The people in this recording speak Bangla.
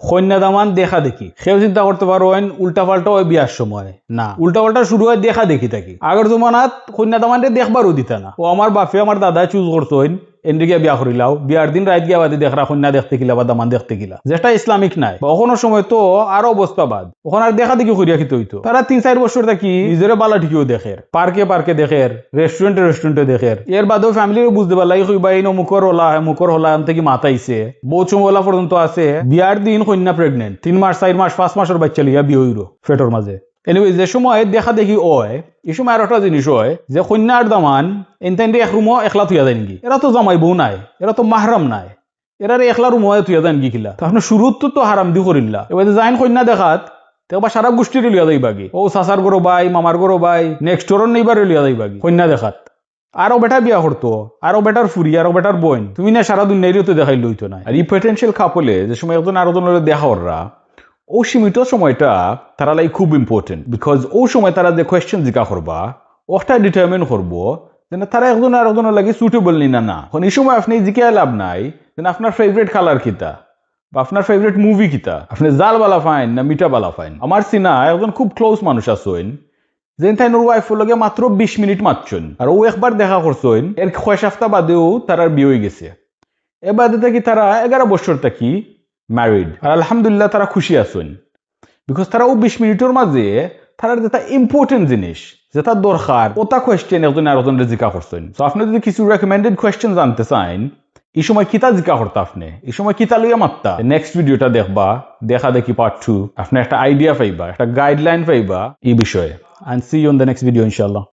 কন্যাদামান দেখা দেখি সেও চিন্তা করতে পারেন উল্টা পাল্টা ওই বিয়ার সময় না, উল্টা পাল্টা শুরু হয় দেখা দেখি থাকি। আগের জমানাত কন্যাদামানটা দেখবারও দিতা না। ও আমার বাপে আমার দাদা চুজ করতেন এনদিকে বিয়া করিলাও, বিয়ার দিন রাত গিয়া বাদে দেখরা কন্যা দেখতে গিলা বা দামান দেখতে গিলা, যেটা ইসলামিক নাই। ওখানোর সময় তো আরো অবস্থা বাদ, ওখানে আর দেখা দেখি করিয়া খেতে হইতো। তারা 3-4 বছর থাকি নিজের বালা ঠিকও দেখের, পার্কে পার্কে দেখের, রেস্টুরেন্টে দেখের। এর বাদেও ফ্যামিলিও বুঝতে পারলাই হইবা এই মুখর হলা মুখর হলা থেকে মাতাইছে বহুত সময় পর্যন্ত আছে। বিয়ার দিন কন্যা প্রেগনেন্ট 3 মাস 4 মাস 5 মাসের বাচ্চা লিয়া বিয়ে হইলো ফেটোর মাঝে। এনিওয়ে যে সময় দেখা দেখি হয় এই সময় আর একটা জিনিস হয় যে কন্যা আর দামান এনতেন এক রুমও একলা থুয়া যায় নাকি। এরা তো জামাই বউ নাই, এরা তো মাহরাম নাই, এরা একলা রুমও থুয়া যায় নাকি খিলা। তখন শুরুত তো হারাম দি করিল্লা। এবার যাইন কন্যা দেখাত একবার সারা গোষ্ঠীর লিয়া যাই বাকি, ও চাচার গরো ভাই মামার গরো ভাই নেক্সট ডোর নেইবার লিয়া যাই বাকি কন্যা দেখাত। আরো বেটা বিয়া করতো, আরো বেটার ফুরি, আরো বেটার বোন, তুমি না সারা দুনিয়ারও তো দেখাই লইতো না। আর এই পটেনশিয়াল কাপলে যে সময় একজন আরো জনের দেখা ওরা ও সীমিত সময়টা তারা লাই খুব ইম্পর্টেন্ট। বিকজ ও সময় তারা যে কোয়েশ্চেন জিজ্ঞা করবা ওটা ডিটারমিন করবো যে তারা একজন আর একজনের লাগে সুটেবল নি না না। এই সময় আপনি জিজ্ঞা লাভ নাই যে আপনার ফেভারিট কালার কিতা বা আপনার ফেভারিট মুভি কিতা, আপনি জাল বালা ফাইন না মিঠা বালা ফাইন। আমার সিনা একজন খুব ক্লোজ মানুষ আছেন যে তাই ওর ওয়াইফের লগে মাত্র 20 মিনিট মাতছেন, আর ও একবার দেখা করছেন এর 6 সপ্তাহ বাদেও তার বিয়ে হয়ে গেছে। এ বাদে থাকি তারা 11 বছর থাকি ম্যারিড, আর আলহামদুলিল্লাহ তারা খুশি আছেন। বিকজ তারা ও 20 মিনিটের মাঝে তারা যেটা ইম্পর্টেন্ট জিনিস যেটা দরকার ওটা কোয়েশ্চেন একজন আর একজনের জিজ্ঞা করছেন। তো আপনি যদি কিছু রেকমেন্ডেড কোয়েশ্চেন জানতে চান এই সময় কিতা জিজ্ঞা করতে, আপনি এই সময় কিতা লইয়া মাত্তা নেক্সট ভিডিওটা দেখবা, দেখা দেখি পার্ট 2, আপনি একটা আইডিয়া পাইবা, একটা গাইডলাইন পাইবা এই বিষয়ে। And see you in the next video, inshallah.